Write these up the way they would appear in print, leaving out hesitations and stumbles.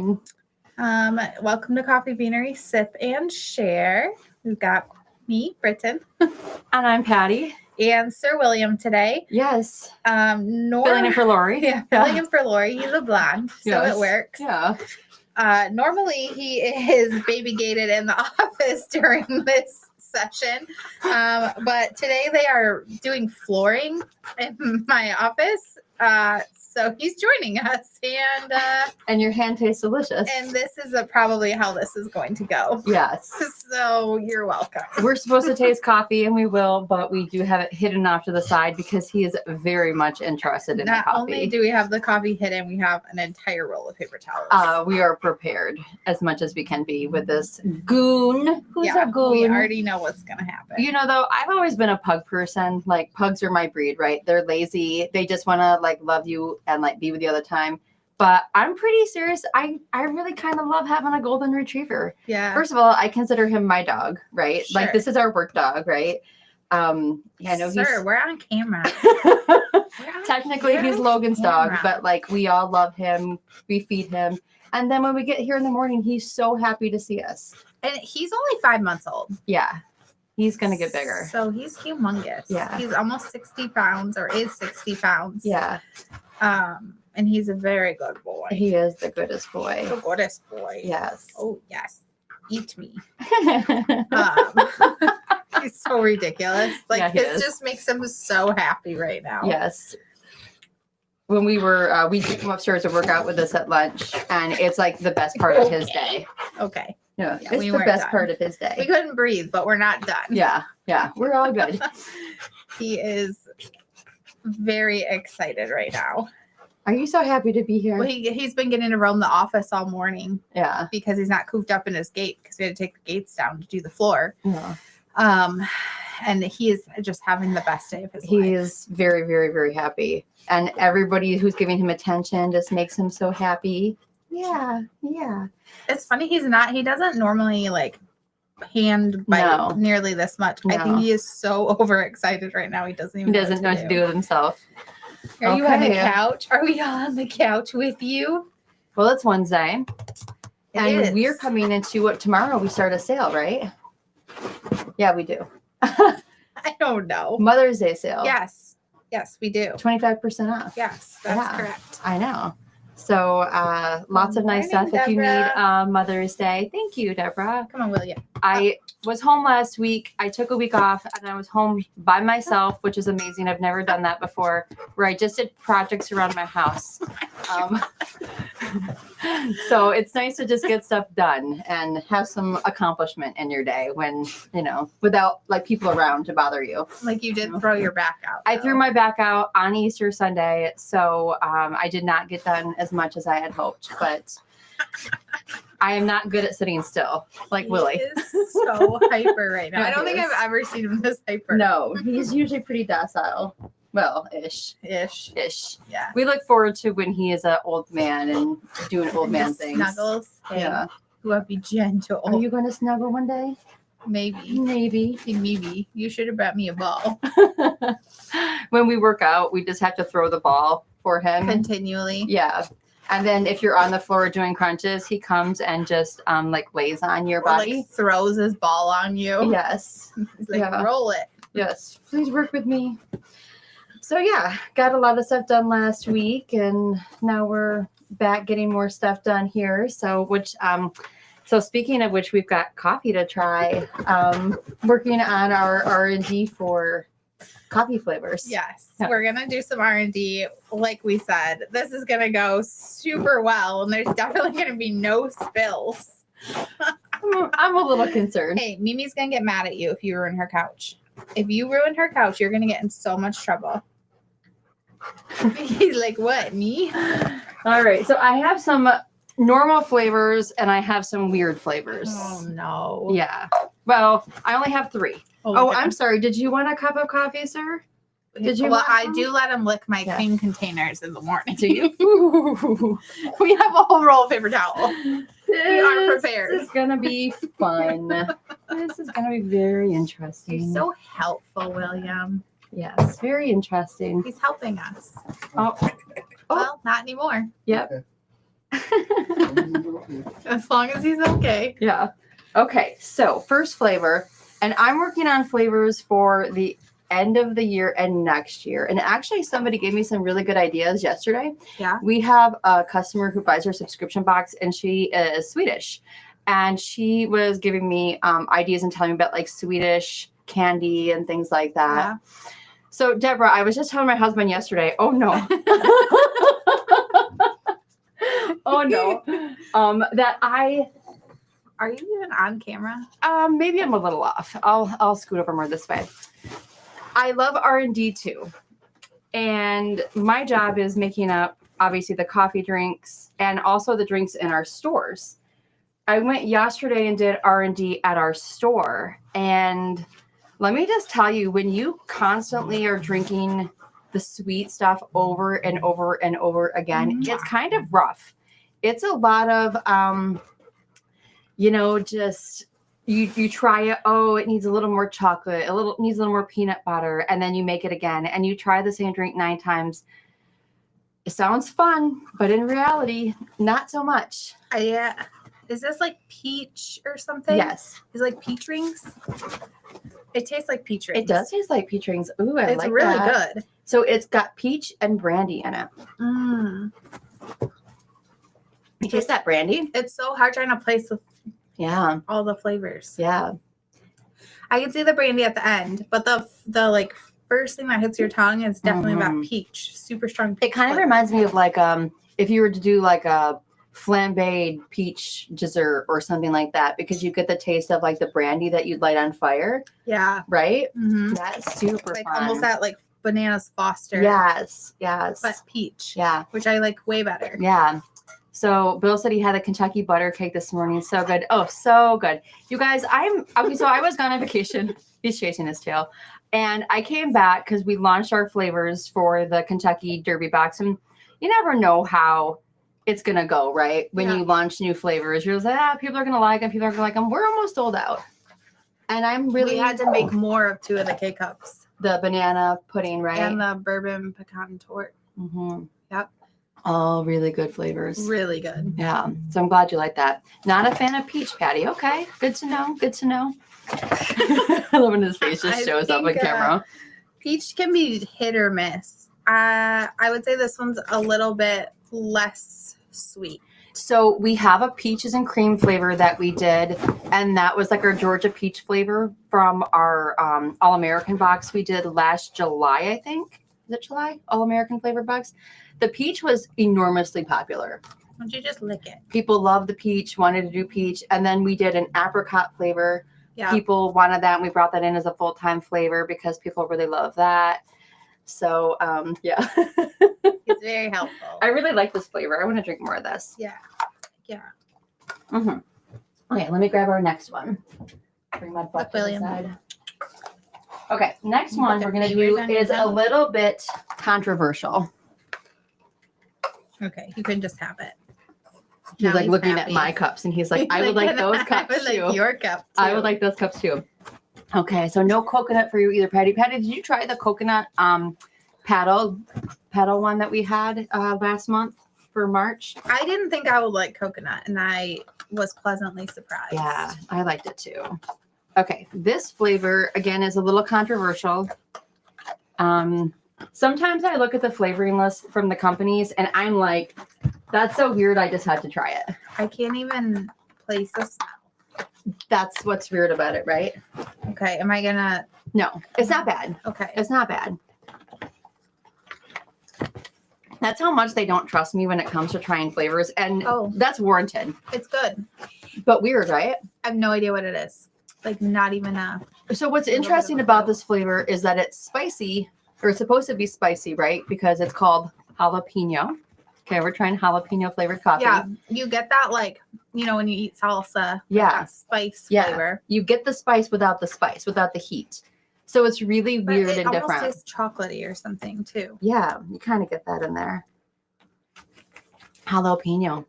morning. Welcome to Coffee Beanery Sip and Share. We've got me, Britton, And I'm Patti. and Sir William today. Yes. Filling in for Laurie. Yeah, filling in for Laurie. He's a blonde, so it works. Yeah. Normally he is baby gated in the office during this session, but today they are doing flooring in my office. So he's joining us, and your hand tastes delicious. And this is probably how this is going to go. Yes. So you're welcome. We're supposed to taste coffee, and we will, but we do have it hidden off to the side because he is very much interested in the coffee. Not only do we have the coffee hidden, we have an entire roll of paper towels. We are prepared as much as we can be with this goon. Who's a goon? We already know what's going to happen. You know, though, I've always been a pug person. Like, pugs are my breed, right? They're lazy. They just want to, like, love you and, like, be with you all the time. But I'm pretty serious. I really kind of love having a golden retriever. Yeah. First of all, I consider him my dog, right? Sure. Like, this is our work dog, right? Yeah, no, Sir, we're on camera. Technically, he's Logan's dog, but like we all love him. We feed him. And then when we get here in the morning, he's so happy to see us. And he's only 5 months old. Yeah. He's going to get bigger. So he's humongous. Yeah. He's almost 60 pounds or is 60 pounds. Yeah. And he's a very good boy. He is the goodest boy. The goodest boy. Yes. Oh, yes. Eat me. He's so ridiculous. Like, Yeah, this just makes him so happy right now. Yes. When we were, we came upstairs to work out with us at lunch, and it's like the best part of his day. Okay. Yeah, Yeah, it's we the weren't best done. part of his day. We couldn't breathe, but we're not done. Yeah, we're all good. He is very excited right now. Are you so happy to be here? Well, he's been getting to roam the office all morning Yeah. because he's not cooped up in his gate because we had to take the gates down to do the floor. Yeah. And he is just having the best day of his life. He is very, very, very happy. And everybody who's giving him attention just makes him so happy. Yeah. It's funny he doesn't normally like hand bite nearly this much. I think he is so overexcited right now. He doesn't even know what to do with himself. Are you on the couch? Are we all on the couch with you? Well, it's Wednesday. And is. we're coming into what tomorrow we start a sale, right? Yeah, we do. I don't know. Mother's Day sale. Yes, we do. 25% off. Yes, that's correct. I know. So lots of nice stuff if you need Mother's Day. Thank you, Deborah. Come on, will you? I was home last week. I took a week off and I was home by myself, which is amazing. I've never done that before, where I just did projects around my house. So it's nice to just get stuff done and have some accomplishment in your day when, without like people around to bother you. Like you did throw your back out. I threw my back out on Easter Sunday. So I did not get done as much as I had hoped, but I am not good at sitting still like Willie. He is so hyper right now. Yeah, I don't think he I've is. ever seen him this hyper. No, he's usually pretty docile. Well, ish. Yeah. We look forward to when he is an old man and doing old man things. Snuggles. Yeah. Who will be gentle. Are you going to snuggle one day? Maybe. You should have brought me a ball. When we work out, we just have to throw the ball for him. Continually. Yeah. And then if you're on the floor doing crunches, he comes and just like lays on your body. Like throws his ball on you. Yes. He's like, roll it. Yes. Please work with me. So yeah, got a lot of stuff done last week, and now we're back getting more stuff done here. So speaking of which, we've got coffee to try. Working on our R&D for coffee flavors. Yes, we're gonna do some R&D. Like we said, this is gonna go super well, and there's definitely gonna be no spills. I'm a little concerned. Hey, Mimi's gonna get mad at you if you ruin her couch. If you ruin her couch, you're gonna get in so much trouble. He's like, what, me? All right, so I have some normal flavors and I have some weird flavors. Oh no. Yeah. Well, I only have 3. Oh, I'm sorry. Did you want a cup of coffee, sir? Did you? Well, I do let him lick my cream containers in the morning. Do you? We have a whole roll of paper towel. We are prepared. This is gonna be fun. This is gonna be very interesting. You're so helpful, William. Yes, very interesting. He's helping us. Oh. Well, not anymore. Yep. As long as he's okay. Yeah. Okay. So first flavor, and I'm working on flavors for the end of the year and next year. And actually, somebody gave me some really good ideas yesterday. Yeah. We have a customer who buys our subscription box, and she is Swedish, and she was giving me ideas and telling me about like Swedish candy and things like that. Yeah. So Deborah, I was just telling my husband yesterday. Oh no. Oh no. That I. Are you even on camera? Maybe I'm a little off. I'll scoot over more this way. I love R&D too. And my job is making up obviously the coffee drinks and also the drinks in our stores. I went yesterday and did R&D at our store, and let me just tell you, when you constantly are drinking the sweet stuff over and over and over again, it's kind of rough. It's a lot of just you try it. Oh, it needs a little more chocolate. Needs a little more peanut butter, and then you make it again, and you try the same drink 9 times. It sounds fun, but in reality, not so much. Yeah. Is this like peach or something? Yes. Is it like peach rings? It tastes like peach rings. It does taste like peach rings. Ooh, I It's like really that. good. So it's got peach and brandy in it. You taste that brandy? It's so hard trying to place Yeah. all the flavors. Yeah. I can see the brandy at the end, but the like first thing that hits your tongue is definitely that peach, super strong peach. It kind of flavor. reminds me of like if you were to do like a flambéed peach dessert or something like that, because you get the taste of like the brandy that you'd light on fire. Yeah. Right? Mm-hmm. That's super like fun. almost that like bananas Foster. Yes. But peach. Yeah. Which I like way better. Yeah. So Bill said he had a Kentucky butter cake this morning. So good. Oh, so good. You guys, so I was gone on vacation. He's chasing his tail. And I came back because we launched our flavors for the Kentucky Derby box. And you never know how it's going to go, right? When you launch new flavors, you're like, people are going to like them. People are going to like them. We're almost sold out. And I'm really. We had to make more of 2 of the K-Cups. The banana pudding, right? And the bourbon pecan torte. Mm-hmm. Yep. All really good flavors. Really good. Yeah. So I'm glad you like that. Not a fan of peach, Patty. Okay. Good to know. Good to know. I love when his face just shows up on camera. Peach can be hit or miss. I would say this one's a little bit less sweet. So we have a peaches and cream flavor that we did, and that was like our Georgia peach flavor from our All-American box we did last July, I think. Is it July? All-American flavor box. The peach was enormously popular. Why don't you just lick it? People loved the peach, wanted to do peach, and then we did an apricot flavor. Yeah. People wanted that, and we brought that in as a full-time flavor because people really love that. So, yeah. It's very helpful. I really like this flavor. I want to drink more of this. Yeah. Yeah. Mm-hmm. Okay, let me grab our next one. Bring my butt to the William. side. Okay, next one we're going to do is a little bit controversial. Okay, you can just have it. He's Now like he's looking happy. at my cups, and he's like, I would like those cups I would too. like your cup too. I would like those cups too. Okay, so no coconut for you either, Patty. Patty, did you try the coconut paddle one that we had last month for March? I didn't think I would like coconut, and I was pleasantly surprised. Yeah, I liked it too. Okay, this flavor again is a little controversial. Sometimes I look at the flavoring list from the companies, and I'm like, that's so weird. I just had to try it. I can't even place the smell. That's what's weird about it, right? Okay, am I gonna? No, it's not bad. Okay. It's not bad. That's how much they don't trust me when it comes to trying flavors, and that's warranted. It's good. But weird, right? I have no idea what it is. Like, not even a. So what's interesting about this flavor is that it's spicy, or it's supposed to be spicy, right? Because it's called jalapeno. Okay, we're trying jalapeno flavored coffee. Yeah, you get that, like, you know, when you eat salsa. Yeah. That spice flavor. You get the spice, without the heat. So it's really weird and different. It almost tastes chocolatey or something too. Yeah, you kind of get that in there. Jalapeno.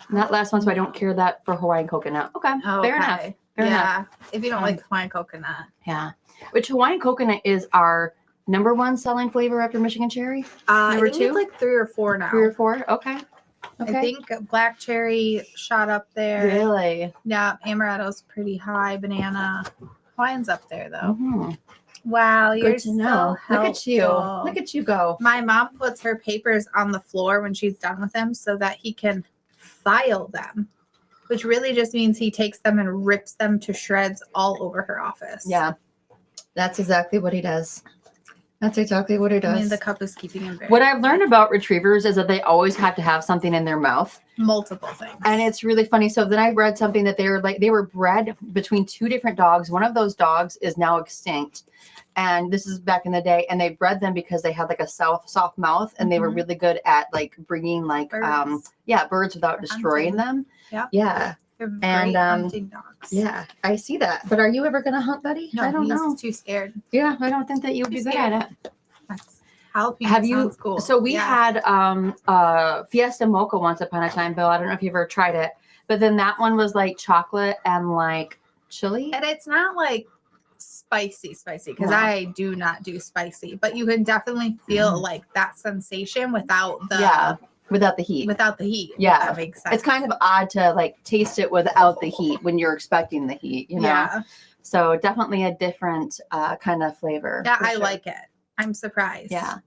And that last one, so I don't care that for Hawaiian coconut. Okay, fair enough. Fair enough. If you don't like Hawaiian coconut. Yeah. Which Hawaiian coconut is our #1 selling flavor after Michigan cherry? I Number think 2? it's like 3 or 4 now. 3 or 4? Okay. Okay. I think black cherry shot up there. Really? Yeah, amaretto's pretty high. Banana. Hawaiian's up there though. Mhm. Wow, you're Good to know. so Look at you. helpful. Look at you go. My mom puts her papers on the floor when she's done with them so that he can file them, which really just means he takes them and rips them to shreds all over her office. Yeah. That's exactly what he does. That's exactly what he does. I mean, the cup is keeping him very What I've learned about retrievers is that they always have to have something in their mouth. multiple things. And it's really funny. So then I read something that they were bred between two different dogs. One of those dogs is now extinct. And this is back in the day. And they bred them because they had like a soft mouth, and they were really good at like bringing like Birds. Birds without destroying them. Yeah. Yeah. They're and, great hunting dogs. Yeah. I see that. But are you ever gonna hunt, buddy? No, I don't he's know. too scared. Yeah, I don't think that you would be He's good scared. at it. That's jalapeno Have you? sounds cool. So we Yeah. had Fiesta Mocha once upon a time, Bill. I don't know if you've ever tried it, but then that one was like chocolate and like chili. And it's not like spicy because No. I do not do spicy, but you can definitely feel like that sensation without the without the heat. without the heat. Yeah. If that makes sense. It's kind of odd to like taste it without the heat when you're expecting the heat, you know? Yeah. So definitely a different kind of flavor. Yeah, for I sure. like it. I'm surprised. Yeah.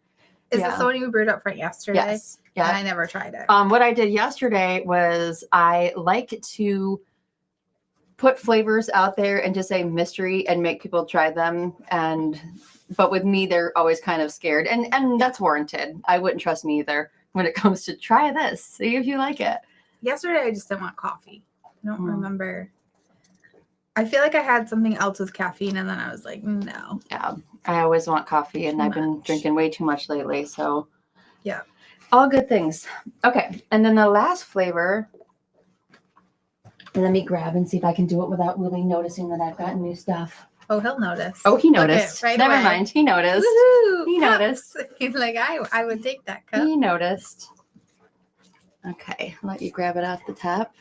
Is Yeah. this the one you brewed up for yesterday? Yes. And Yeah. I never tried it. What I did yesterday was I like to put flavors out there and just say mystery and make people try them. But with me, they're always kind of scared, and that's warranted. I wouldn't trust me either when it comes to try this, see if you like it. Yesterday, I just didn't want coffee. I don't Mm. remember. I feel like I had something else with caffeine, and then I was like, no. Yeah, I always want coffee, and Too I've been much. drinking way too much lately. So Yeah. all good things. Okay, and then the last flavor. And let me grab and see if I can do it without really noticing that I've gotten new stuff. Oh, he'll notice. Oh, he Look it noticed. right Never away. mind. He noticed. Woohoo! He Cups. noticed. He's like, I would take that cup. He noticed. Okay, I'll let you grab it off the top.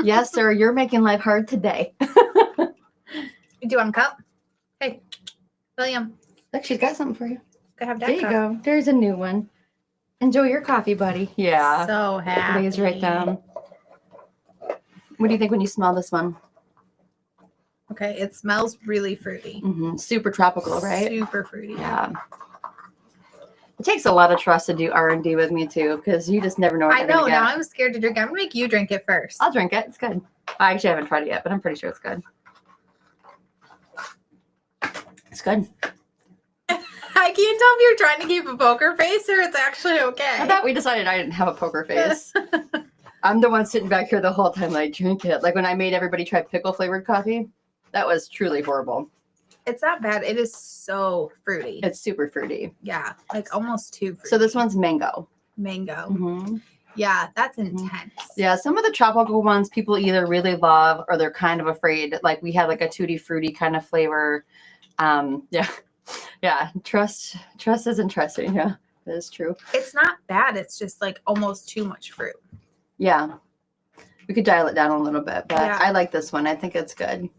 Yes, sir. You're making life hard today. Do you want a cup? Hey, William, Look, she's got something for you. go have that There you cup. go. There's a new one. Enjoy your coffee, buddy. Yeah. So happy. Lays right down. What do you think when you smell this one? Okay, it smells really fruity. Super tropical, right? Super fruity. Yeah. It takes a lot of trust to do R&D with me too, because you just never know what I you're know. gonna get. Now I'm scared to drink. I'm gonna make you drink it first. I'll drink it. It's good. I actually haven't tried it yet, but I'm pretty sure it's good. It's good. I can't tell if you're trying to keep a poker face or it's actually okay. I thought we decided I didn't have a poker face. I'm the one sitting back here the whole time I drink it. Like when I made everybody try pickle flavored coffee, that was truly horrible. It's not bad. It is so fruity. It's super fruity. Yeah, like almost too fruity. So this one's mango. mango. Mm-hmm. Yeah, that's intense. Yeah, some of the tropical ones people either really love or they're kind of afraid. Like we had like a tutti frutti kind of flavor. Yeah. Trust isn't trusting. Yeah, that is true. It's not bad. It's just like almost too much fruit. Yeah, we could dial it down a little bit, but Yeah. I like this one. I think it's good.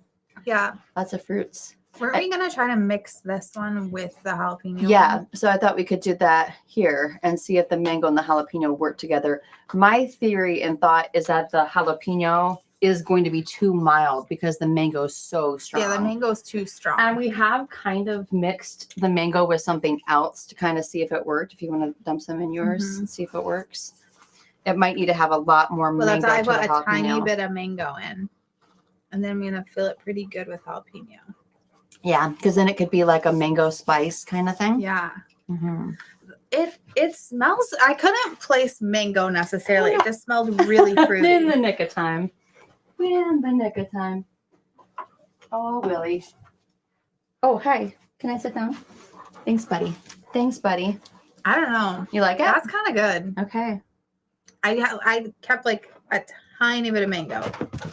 Yeah. Lots of fruits. Weren't we gonna try to mix this one with the jalapeno? Yeah, one? so I thought we could do that here and see if the mango and the jalapeno work together. My theory and thought is that the jalapeno is going to be too mild because the mango is so strong. Yeah, the mango's too strong. And we have kind of mixed the mango with something else to kind of see if it worked. If you want to dump some in yours and see if it works. It might need to have a lot more well, that's mango why I to put the a tiny jalapeno. bit of mango in. And then I'm gonna fill it pretty good with jalapeno. Yeah, because then it could be like a mango spice kind of thing. Yeah. Mm-hmm. It smells, I couldn't place mango necessarily. It just smelled really fruity. In the nick of time. In the nick of time. Oh, Willie. Oh, hi. Can I sit down? Thanks, buddy. Thanks, buddy. I don't know. You like it? That's kind of good. Okay. I kept like a tiny bit of mango.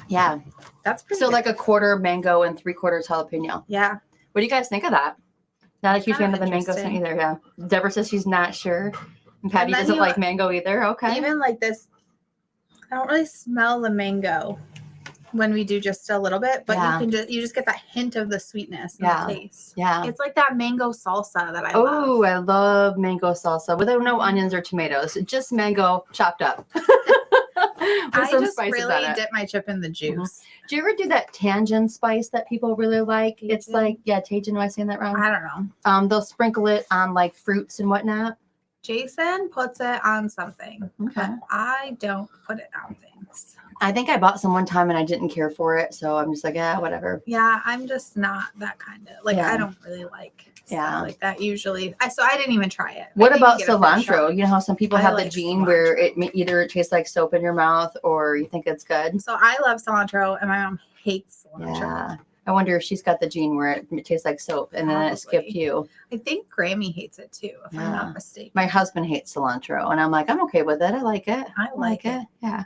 Yeah. That's pretty So good. like a quarter mango and 3/4 jalapeno. Yeah. What do you guys think of that? Not a huge fan Kinda of the mango scent interesting. either. Yeah. Deborah says she's not sure. And Patty then doesn't you- like mango either. Okay. Even like this, I don't really smell the mango. when we do just a little bit, but Yeah. you just get that hint of the sweetness and Yeah. the taste. Yeah. It's like that mango salsa that I love. Oh, I love mango salsa without no onions or tomatoes. Just mango chopped up. With I some just spices really on it. dip my chip in the juice. Do you ever do that tangent spice that people really like? It's Tajin? like, yeah, Tajin, am I saying that wrong? I don't know. They'll sprinkle it on like fruits and whatnot. Jason puts it on something. Okay. But I don't put it on things. I think I bought some one time and I didn't care for it. So I'm just like, yeah, whatever. Yeah, I'm just not that kind of like Yeah. I don't really like Yeah. stuff like that usually. So I didn't even try it. What I didn't about get a first cilantro? shot. You know how some people I have the like gene where cilantro. either it tastes like soap in your mouth or you think it's good. So I love cilantro and my mom hates cilantro. Yeah. I wonder if she's got the gene where it tastes like soap and then it skipped Probably. you. I think Grammy hates it too, if I'm Yeah. not mistaken. My husband hates cilantro and I'm like, I'm okay with it. I like it. I like it. Yeah.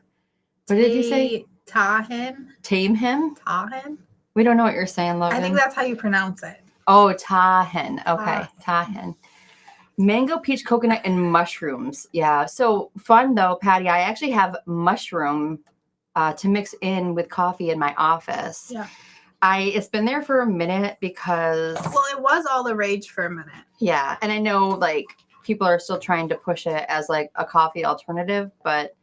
What did you say? Tahin. Tame him? Tahin? We don't know what you're saying, Logan. I think that's how you pronounce it. Oh, tahin. Okay, tahin. Mango, peach, coconut, and mushrooms. Yeah. So fun though, Patty. I actually have mushroom to mix in with coffee in my office. Yeah. It's been there for a minute because Well, it was all the rage for a minute. yeah, and I know like people are still trying to push it as like a coffee alternative, but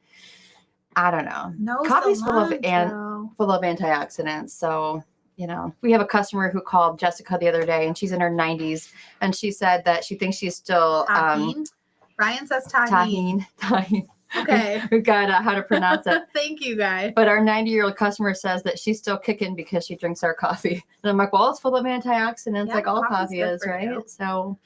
I don't know. No, Coffee's full of cilantro. antioxidants. So, you know, we have a customer who called Jessica the other day and she's in her 90s and she said that she thinks she's still Tahin. Ryan says tahin. tahin. Okay. We got how to pronounce it. Thank you, guys. But our 90-year-old customer says that she's still kicking because she drinks our coffee. And I'm like, well, it's full of antioxidants Yeah, like all coffee's coffee good is, for right? you. So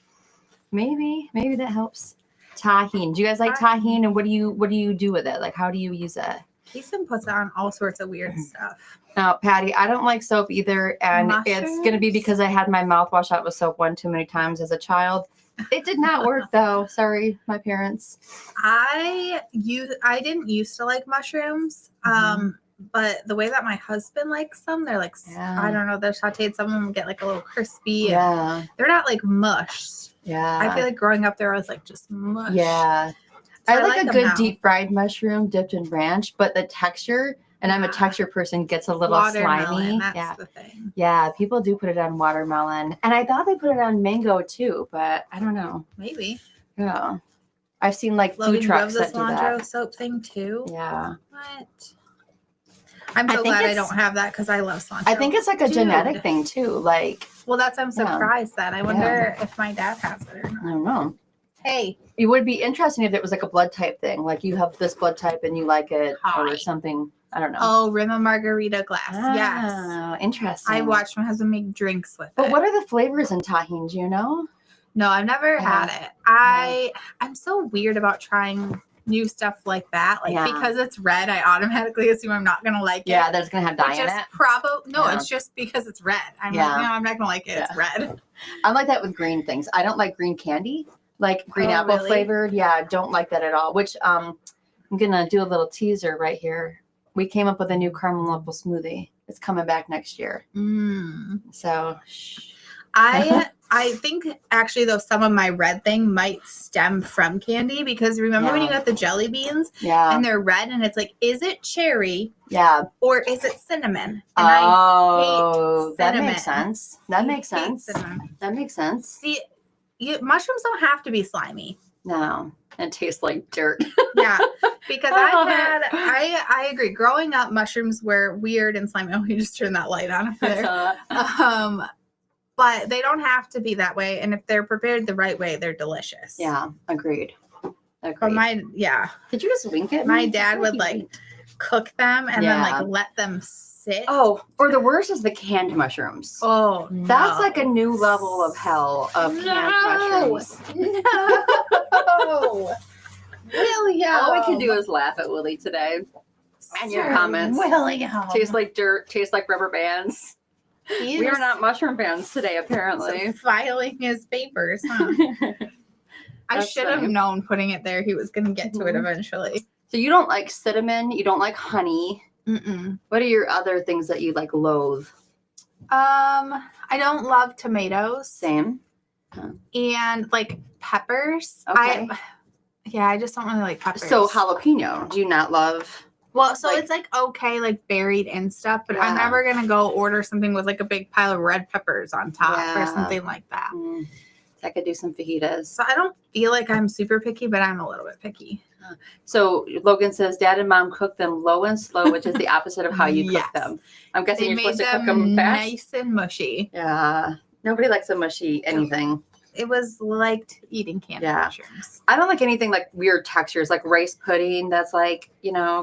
maybe that helps. Tahin. Do you guys like Tahin. tahin? And what do you do with it? Like, how do you use it? Jason puts on all sorts of weird stuff. No, Patty, I don't like soap either. And it's going to be Mushrooms? because I had my mouth washed out with soap one too many times as a child. It did not work though. Sorry, my parents. I didn't used to like mushrooms. But the way that my husband likes them, they're like, Yeah. I don't know, they're sauteed. Some of them get like a little crispy. Yeah. They're not like mush. Yeah. I feel like growing up there, I was like just mush. Yeah. So I like a them good now. deep fried mushroom dipped in ranch, but the texture, and I'm a texture person, gets a little Watermelon, slimy. that's Yeah. the thing. Yeah. People do put it on watermelon. And I thought they put it on mango too, but I don't know. Maybe. Yeah. I've seen like Logan, food you love trucks the that do cilantro that. soap thing too? Yeah. What? I'm I so think glad I it's- don't have that because I love cilantro. I think it's like a Dude. genetic thing too. Like, Well, I'm surprised that. I wonder if my dad has it or I not. don't know. Hey, It would be interesting if it was like a blood type thing. Like you have this blood type and you like it Hi. or something. I don't know. oh, rim a margarita glass. Yes. Oh, interesting. I watched my husband make drinks with But it. what are the flavors in tahini? Do you know? No, I've never Yeah. had it. I'm so weird about trying new stuff like that. Like Yeah. because it's red, I automatically assume I'm not gonna like Yeah, it. that's gonna have dye It's in just it. no, Yeah. it's just because it's red. I'm Yeah. like, no, I'm not gonna like it. It's red. I'm like that with green things. I don't like green candy, like green Oh, apple really? flavored. Yeah, I don't like that at all. Which I'm gonna do a little teaser right here. We came up with a new caramel apple smoothie. It's coming back next year. So I think actually though some of my red thing might stem from candy because remember when you Yeah. got the jelly beans yeah, and they're red and it's like, is it cherry yeah. or is it cinnamon? And Oh, that cinnamon. makes sense. That makes I hate sense. cinnamon. That makes sense. See, mushrooms don't have to be slimy. No, it tastes like dirt. Yeah, because I love I agree. Growing up, mushrooms were weird and slimy. Oh, you just turned that light on over there. But they don't have to be that way. And if they're prepared the right way, they're delicious. Yeah, agreed. But Agreed. Did you just wink at me? my dad would like cook them and then Yeah. like let them sit. Oh, or the worst is the canned mushrooms. Oh, That's no. like a new level of hell of canned mushrooms. No. William. All we can do is laugh at Willie today. And your comments. William. Tastes like dirt, tastes like rubber bands. We are not mushroom fans today, apparently. filing his papers, huh? I That's should have funny. known putting it there. He was going to get to it Mhm. eventually. So you don't like cinnamon, you don't like honey. Mm-mm. What are your other things that you like loathe? I don't love tomatoes Same. and like peppers. Okay. I just don't really like peppers. So jalapeno, do you not love? Well, so Like- it's like okay, like buried in stuff, but I'm Yeah. never gonna go order something with like a big pile of red peppers on top or Yeah. something like that. I could do some fajitas. So I don't feel like I'm super picky, but I'm a little bit picky. So Logan says, Dad and Mom cook them low and slow, which is the opposite of how you Yes. cook them. I'm guessing They you're made supposed to cook them them fast. nice and mushy. Yeah. Nobody likes a mushy anything. It was like eating candy Yeah. mushrooms. I don't like anything like weird textures, like rice pudding. That's like,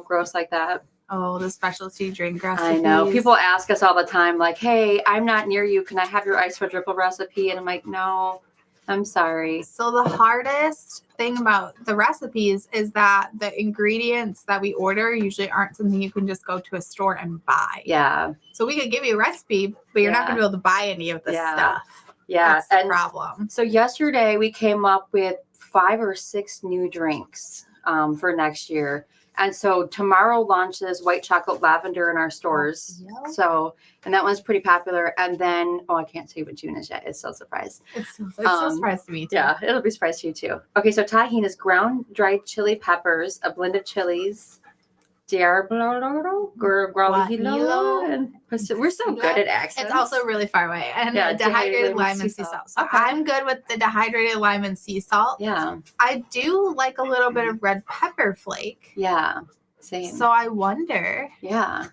gross like that. Oh, the specialty drink recipes. I know. People ask us all the time, like, hey, I'm not near you. Can I have your ice quadruple recipe? And I'm like, no, I'm sorry. So the hardest thing about the recipes is that the ingredients that we order usually aren't something you can just go to a store and buy. Yeah. So we could give you a recipe, but you're not going to be able to buy any of the Yeah. stuff. Yeah. That's the problem. So yesterday we came up with 5 or 6 new drinks for next year. And so tomorrow launches white chocolate lavender in our stores. Yeah. So, and that one's pretty popular. And then, I can't tell you what June is yet. It's still a surprise. It's so surprised to me too. Yeah, it'll be a surprise to you too. Okay, so tahini is ground dried chili peppers, a blend of chilies, diarbolo, guajillo, and we're so good at accents. It's also really far away. And Yeah, dehydrated lime and sea salt. So Okay. I'm good with the dehydrated lime and sea salt. Yeah, I do like a little bit of red pepper flake. yeah, same. So I wonder. Yeah.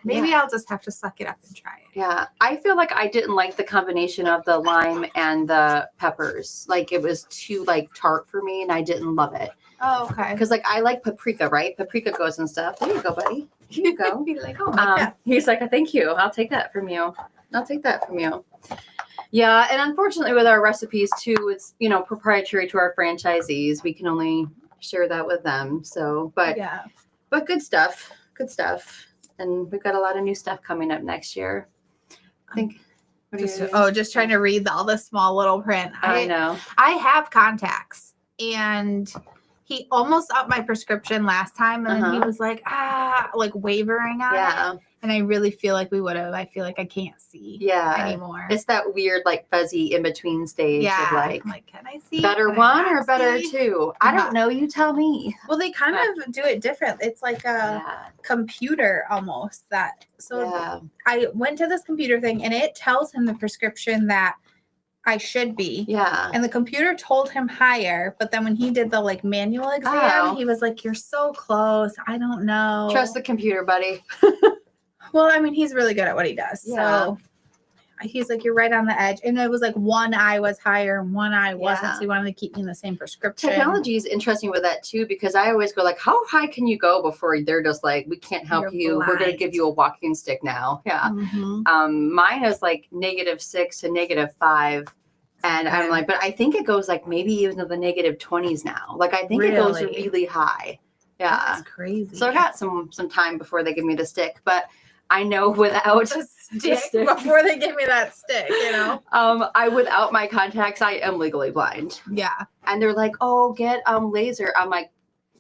Maybe I'll just have to suck it up and try it. Yeah, I feel like I didn't like the combination of the lime and the peppers. Like it was too tart for me, and I didn't love it. Oh, okay. Because I like paprika, right? Paprika goes and stuff. There you go, buddy. Here you go. Be like, oh my God. He's like, thank you. I'll take that from you. Yeah, and unfortunately, with our recipes too, it's proprietary to our franchisees. We can only share that with them. So, but good stuff. And we've got a lot of new stuff coming up next year. I think. Just trying to read all the small little print. I know. I have contacts, and he almost upped my prescription last time, and then he was like wavering on it. And I really feel like we would have. I feel like I can't see anymore. It's that weird fuzzy in between stage of can I see better one or better two? I don't know. You tell me. Well, they kind of do it different. It's like a computer almost that. So I went to this computer thing, and it tells him the prescription that I should be. Yeah. And the computer told him higher, but then when he did the manual exam, he was like, "You're so close. I don't know." Trust the computer, buddy. Well, I mean, he's really good at what he does. Yeah. So he's like, "You're right on the edge." And it was like one eye was higher and one eye wasn't. So he wanted to keep me in the same prescription. Technology is interesting with that too, because I always go how high can you go before they're just like, we can't help You're you. We're going to give you a walking stick now. Yeah. Mhm. Mine is -6 to -5. And I'm like, but I think it goes maybe even to the -20s now. I think it goes Really? really high. Yeah. That's crazy. So I got some time before they give me the stick, but I know without the stick before they give me that stick, without my contacts, I am legally blind. Yeah. And they're like, oh, get laser. I'm like,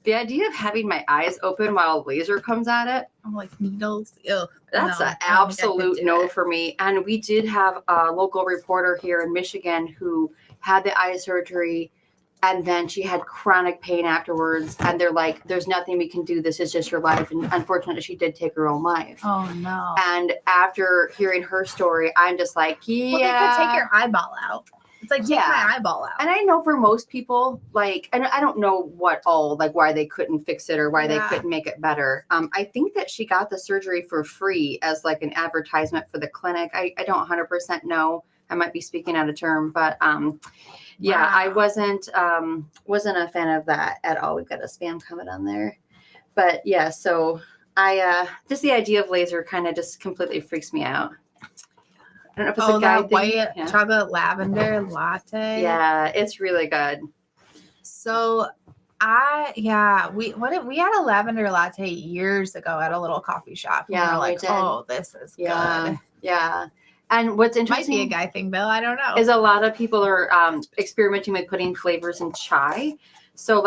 the idea of having my eyes open while a laser comes at it, I'm like needles. Ugh, that's no, an I don't think I could absolute do no it. for me. And we did have a local reporter here in Michigan who had the eye surgery, and then she had chronic pain afterwards. And they're like, there's nothing we can do. This is just your life. And unfortunately, she did take her own life. Oh, no. And after hearing her story, I'm just like, yeah. Well, they could take your eyeball out. It's like, take my eyeball out. And I know for most people, and I don't know what all, why they couldn't fix it or why they couldn't make it better. I think that she got the surgery for free as an advertisement for the clinic. I don't 100% know. I might be speaking out of term, but I wasn't a fan of that at all. We've got a spam comment on there, but yeah. So just the idea of laser kind of just completely freaks me out. I don't know if it's a guy that white chocolate lavender latte. Yeah, it's really good. So we had a lavender latte years ago at a little coffee shop. Yeah, and we were did. oh, this is good. Yeah. And what's interesting Might be a guy thing, Bill. I don't know. Is a lot of people are experimenting with putting flavors in chai. So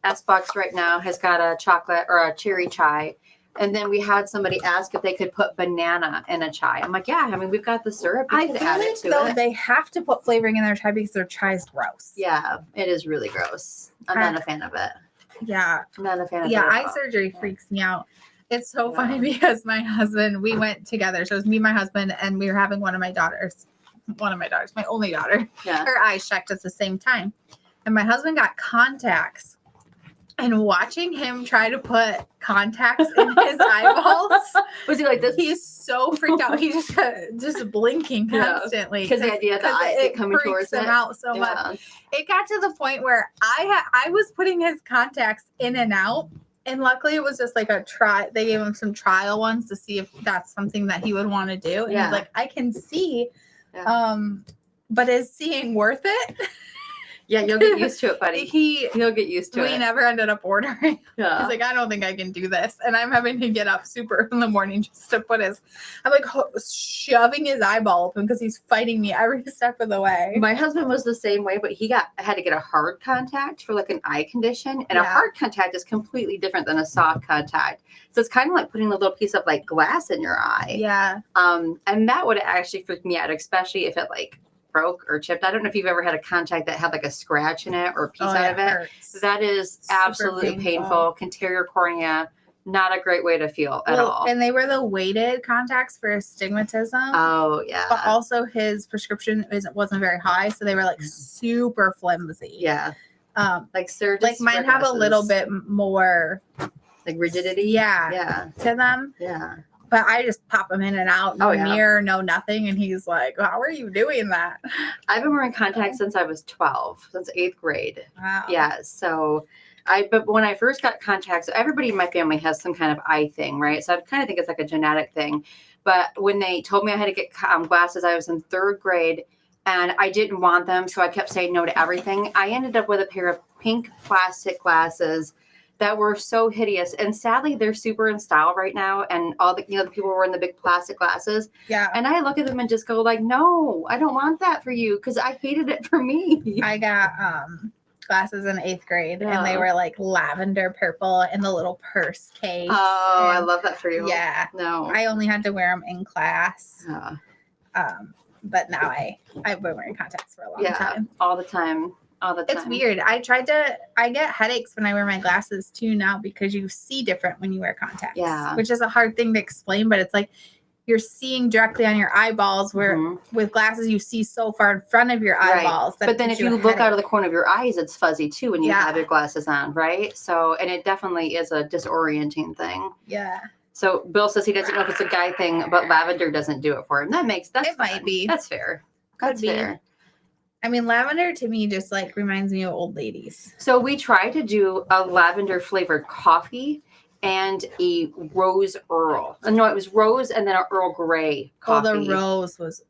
S-Box right now has got a chocolate or a cherry chai. And then we had somebody ask if they could put banana in a chai. I'm like, yeah, I mean, we've got the syrup. I feel like they have to put flavoring in their chai because their chai is gross. Yeah, it is really gross. I'm not a fan of it. Yeah. Not a fan of Yeah, that at eye all. surgery freaks me out. It's so Yeah. funny because my husband, we went together. So it was me, my husband, and we were having my only daughter, Yeah. her eyes checked at the same time. And my husband got contacts. And watching him try to put contacts in his eyeballs, Was he like this? he's so freaked out. He just blinking Yeah. constantly Because the idea of the eyes it coming freaks towards him it. out so much. It got to the point where I was putting his contacts in and out, and luckily it was just like a try. They gave him some trial ones to see if that's something that he would want to do. And Yeah. he's like, I can see, Yeah. but is seeing worth it? Yeah, you'll get used to it, buddy. He'll get used to it. We never ended up ordering. Yeah. He's like, I don't think I can do this. And I'm having to get up super early in the morning just to put I'm like shoving his eyeball open because he's fighting me every step of the way. My husband was the same way, but he had to get a hard contact for like an eye condition. And a Yeah. hard contact is completely different than a soft contact. So it's kind of like putting a little piece of like glass in your eye. Yeah. And that would actually freak me out, especially if it like broke or chipped. I don't know if you've ever had a contact that had like a scratch in it or a piece out of it. Hurts. That is Super absolutely painful. Can tear your cornea. Not a great way to feel at all. And they were the weighted contacts for astigmatism. Oh yeah. But also his prescription wasn't very high, so they were like super flimsy. Yeah. Like surgery. Like mine have a little bit more like rigidity. Yeah. Yeah. To them. Yeah. But I just pop them in and out. No Oh, yeah. mirror, no nothing. And he's like, how are you doing that? I've been wearing contacts since I was 12, since 8th grade. Wow. Yeah. So but when I first got contacts, everybody in my family has some kind of eye thing, right? So I kind of think it's like a genetic thing. But when they told me I had to get glasses, I was in 3rd grade and I didn't want them. So I kept saying no to everything. I ended up with a pair of pink plastic glasses that were so hideous. And sadly, they're super in style right now. And all the, the people were in the big plastic glasses. Yeah. And I look at them and just go like, no, I don't want that for you. Cause I hated it for me. I got glasses in 8th grade and they Yeah. were like lavender purple in the little purse case. Oh, I And love that for you. yeah. No. I only had to wear them in class. Yeah. But now I've been wearing contacts for a long time. All the time. All the time. It's weird. I get headaches when I wear my glasses too now because you see different when you wear contacts. Yeah. Which is a hard thing to explain, but it's like you're seeing directly on your eyeballs where Mhm. with glasses you see so far in front of your Right. eyeballs. That But then gives if you a look out of the headache. corner of your eyes, it's fuzzy too when you Yeah. have your glasses on, right? So, and it definitely is a disorienting thing. Yeah. So Bill says he doesn't know if it's a guy thing, but lavender doesn't do it for him. That's It might fine. be. That's fair. Could That's be. fair. I mean, lavender to me just like reminds me of old ladies. So we tried to do a lavender flavored coffee and a rose Earl. No, it was rose and then an Earl Grey coffee. Oh, the rose was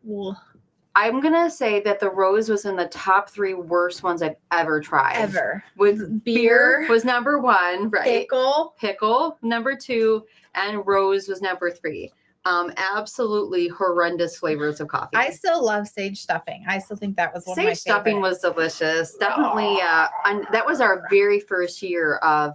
I'm gonna say that the rose was in the top 3 worst ones I've ever tried. ever. With Beer. beer was number 1, right? Pickle. number 2, and rose was number 3. Absolutely horrendous flavors of coffee. I still love sage stuffing. I still think that was one of my Sage stuffing favorites. was delicious. Definitely. And that was our very first year of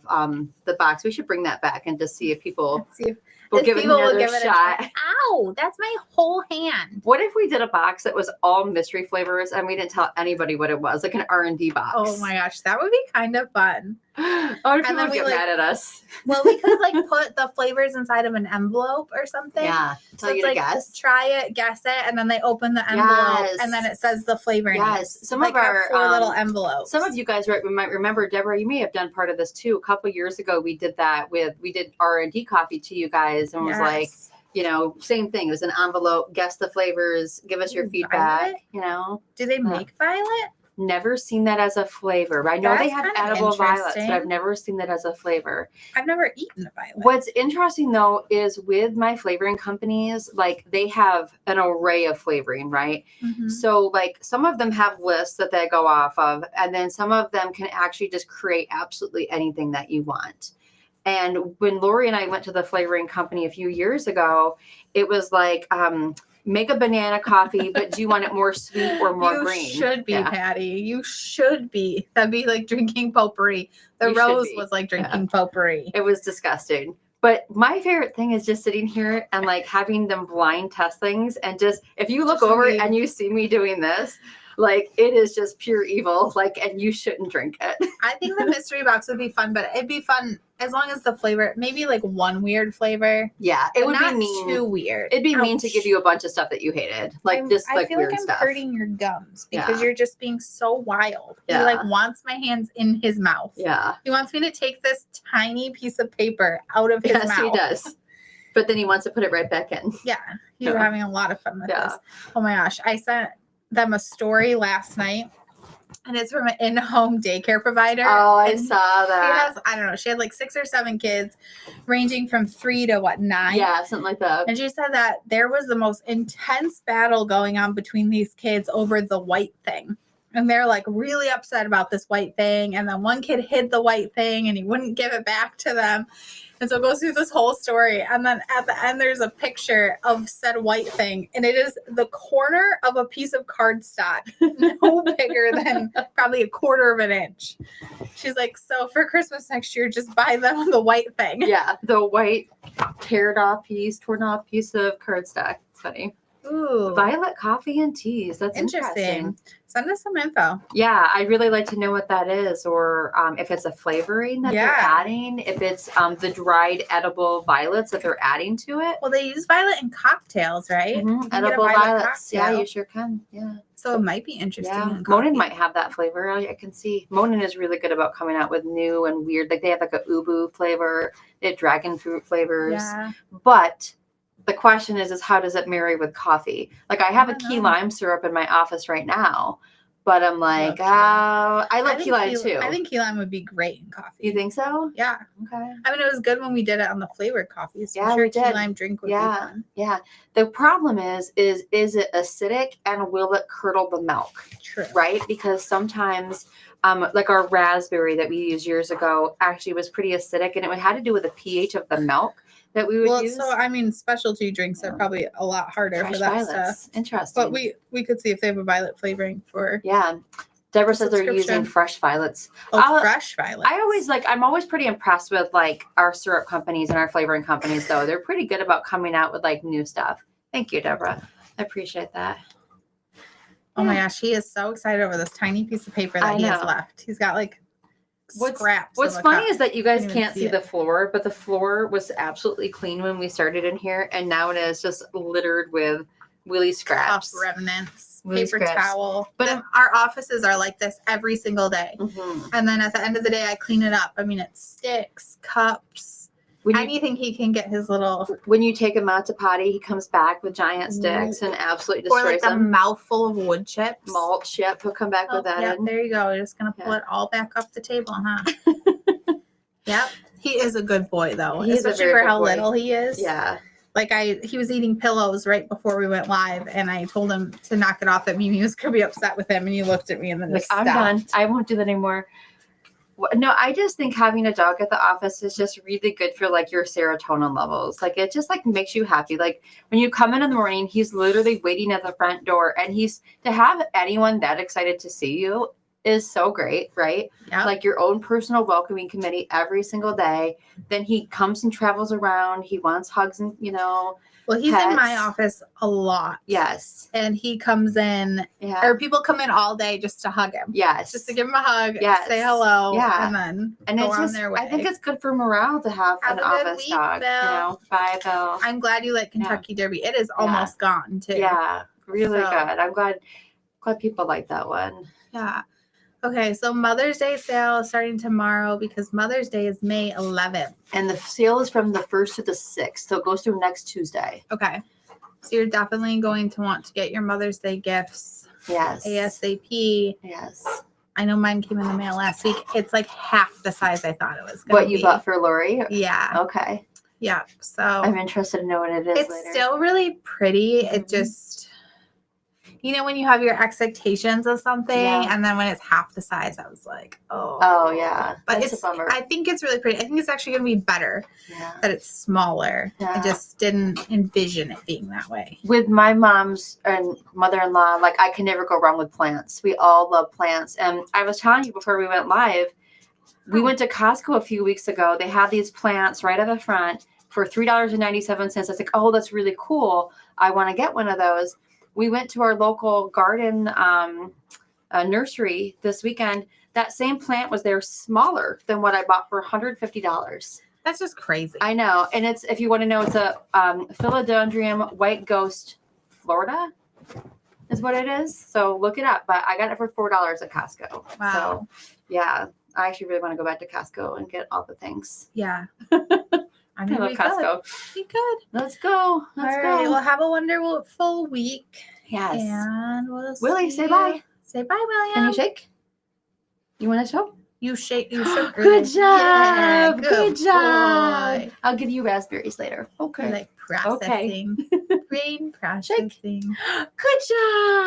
the box. We should bring that back and just see if people Let's see if will if give it people will another give it a shot. try. Ow, that's my whole hand. What if we did a box that was all mystery flavors and we didn't tell anybody what it was, like an R&D box? Oh my gosh, that would be kind of fun. Oh, And people then would we, get like, mad at us. Well, we could like put the flavors inside of an envelope or something. Yeah. So Tell it's you to like guess. try it, guess it, and then they open the envelope Yes. and then it says the flavor Yes. names. Some like of our have 4 little envelopes. Some of you guys might remember, Deborah, you may have done part of this too. A couple years ago, we did that we did R&D coffee to you guys and was like, same thing. It was an envelope, guess the flavors, give us your Ooh, feedback, violet? Do they make violet? Never seen that as a flavor. I know they That's have kind of edible violets, but I've interesting. never seen that as a flavor. I've never eaten a violet. What's interesting though is with my flavoring companies, like they have an array of flavoring, right? Mhm. So like some of them have lists that they go off of, and then some of them can actually just create absolutely anything that you want. And when Laurie and I went to the flavoring company a few years ago, it was like, make a banana coffee, but do you want it more sweet or more you green? should be, Yeah. Patty. You should be. That'd be like drinking potpourri. The You should rose be. was like drinking potpourri. It was disgusting. But my favorite thing is just sitting here and like having them blind test things. And just, if you look Just over read. and you see me doing this, Like it is just pure evil. Like, and you shouldn't drink it. I think the mystery box would be fun, but it'd be fun as long as the flavor, maybe like one weird flavor. Yeah, it but would not be mean. too weird. It'd be mean Ouch. to give you a bunch of stuff that you hated, like I feel weird like I'm stuff. hurting your gums because Yeah. you're just being so wild. Yeah. He like wants my hands in his mouth. Yeah, He wants me to take this tiny piece of paper out of his yes, mouth. he does. But then he wants to put it right back in. Yeah, he's Yeah. having a lot of fun with Yeah. this. Oh my gosh, I sent them a story last night, and it's from an in-home daycare provider. Oh, I and saw She that. has, I don't know, she had like 6 or 7 kids, ranging from 3 to 9. Yeah, something like that. And she said that there was the most intense battle going on between these kids over the white thing. And they're like really upset about this white thing. And then one kid hid the white thing and he wouldn't give it back to them. And so it goes through this whole story. And then at the end, there's a picture of said white thing. And it is the corner of a piece of cardstock, no bigger than probably 1/4 of an inch. She's like, so for Christmas next year, just buy them the white thing. Yeah, the white torn off piece of cardstock. It's funny. Ooh, Violet coffee and teas. That's interesting. interesting. Send us some info. Yeah, I'd really like to know what that is, or if it's a flavoring that they're Yeah. adding, if it's the dried edible violets that they're adding to it. Well, they use violet in cocktails, right? Mhm, You can get a edible violet violets. Yeah, cocktail. you sure can. Yeah. So it might be interesting. Yeah, in Monin coffee. might have that flavor. I can see. Monin is really good about coming out with new and weird. Like they have like a ubu flavor, they have dragon fruit flavors. Yeah. But the question is how does it marry with coffee? Like I have a don't key know. lime syrup in my office right now, but I'm like, love I love key lime too. I think key lime would be great in coffee. You think so? Yeah. Okay. I mean, it was good when we did it on the flavored coffees. So Yeah, I'm sure we key did. lime drink would Yeah. be fun. Yeah. The problem is it acidic and will it curdle the milk? True. Right? Because sometimes like our raspberry that we used years ago actually was pretty acidic and it had to do with the pH of the milk that we would Well, use. so I mean, specialty drinks are Yeah. probably a lot harder Fresh for that violets. stuff. Interesting. But we could see if they have a violet flavoring for Yeah. Deborah says they're using Subscription. fresh violets. I'll- fresh violet. I'm always pretty impressed with like our syrup companies and our flavoring companies though. They're pretty good about coming out with like new stuff. Thank you, Deborah. I appreciate that. Oh my gosh, he is so excited over this tiny piece of paper that I he has know. left. He's got like scraps. What's of a funny cup. is that you guys Can't even can't see see it. the floor, but the floor was absolutely clean when we started in here, and now it is just littered with willy Cup scraps. remnants, Really paper scraps. towel. But But our offices are like this every single day. Mhm. And then at the end of the day, I clean it up. I mean, it's sticks, cups, When you anything he can get his little, when you take him out to potty, he comes back with giant sticks and absolutely or like destroys a them. mouthful of wood chips. Mulch, yep, he'll come back Oh, with that yeah, in. there you go. You're just going to pull Yeah. it all back up the table, huh? Yep. He is a good boy, though, He is a especially very for good how boy. little he is. Yeah. Like he was eating pillows right before we went live, and I told him to knock it off. That Mimi was gonna be upset with him, and he looked at me and then Like, just I'm stopped. done. I won't do that anymore. No, I just think having a dog at the office is just really good for like your serotonin levels. Like it just like makes you happy. Like when you come in the morning, he's literally waiting at the front door, and to have anyone that excited to see you is so great, right? Yep. Like your own personal welcoming committee every single day. Then he comes and travels around. He wants hugs and Well, he's in my pets. office a lot. Yes. And he comes in, Yeah. or people come in all day just to hug him. Yes. Just to give him a hug, Yes. say hello, Yeah. and then And go it's on just, their way. I think it's good for morale to have Have an a good office week, dog. Bill. Bye, Bill. I'm glad you like Kentucky Derby. It is almost gone, too. Yeah, really So- good. I'm glad people like that one. Yeah. Okay, so Mother's Day sale is starting tomorrow because Mother's Day is May 11th. And the sale is from the 1st to the 6th, so it goes through next Tuesday. Okay. So you're definitely going to want to get your Mother's Day gifts Yes. ASAP. Yes. I know mine came in the mail last week. It's like half the size I thought it was going to What be. you bought for Laurie? Yeah. Okay. Yeah. So I'm interested to know what it is it's later. still really pretty. It Mhm. just, when you have your expectations of something Yeah. and then when it's half the size, I was like, oh. Oh, yeah. But That's a bummer. I think it's really pretty. I think it's actually going to be better Yeah. that it's smaller. I Yeah. just didn't envision it being that way. With my mom's and mother-in-law, like I can never go wrong with plants. We all love plants. And I was telling you before we went live, we went to Costco a few weeks ago. They had these plants right at the front for $3.97. I was like, oh, that's really cool. I want to get one of those. we went to our local garden nursery this weekend. That same plant was there smaller than what I bought for $150. That's just crazy. I know. And it's, if you want to know, it's a philodendron white ghost Florida is what it is. So look it up. But I got it for $4 at Costco. Wow. So yeah, I actually really want to go back to Costco and get all the things. Yeah. I I mean, love we Costco. could. We could. Let's go. Let's All right. go. Well, have a wonderful week. Yes. And we'll Willie, see say you. bye. Say bye, William. Can you shake? You want to show? You shook. Good earlier. job. Yeah, good job. boy. I'll give you raspberries later. You're Okay. like processing. Brain processing. Good job.